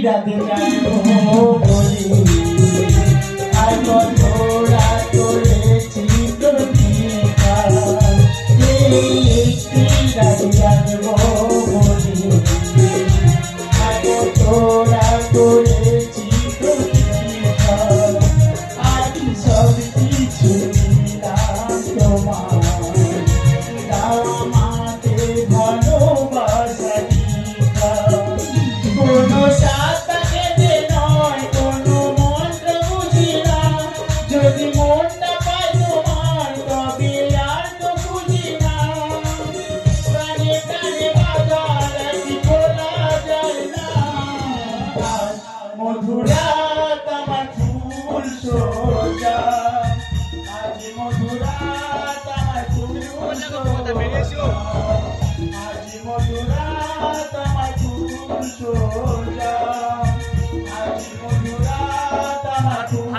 রাতে যাবো বলি আর তোরা করেছি প্রতিকা রাতে যাবো বলি আর তোরা করেছি প্রতিকা আজ সব কিছু দিলাম তোমার আমাকে ভালোবাসা দিকা কোনো যদি মনটা পায় তোমার তবে আর তো বুঝি না প্রাণে প্রাণে বাধা রাখি বলা যায় না মধুরাত আমার ফুল সোজা আজ মধুরাত আমার ফুল সোজা আজ মধুরাত আমার ফুল সোজা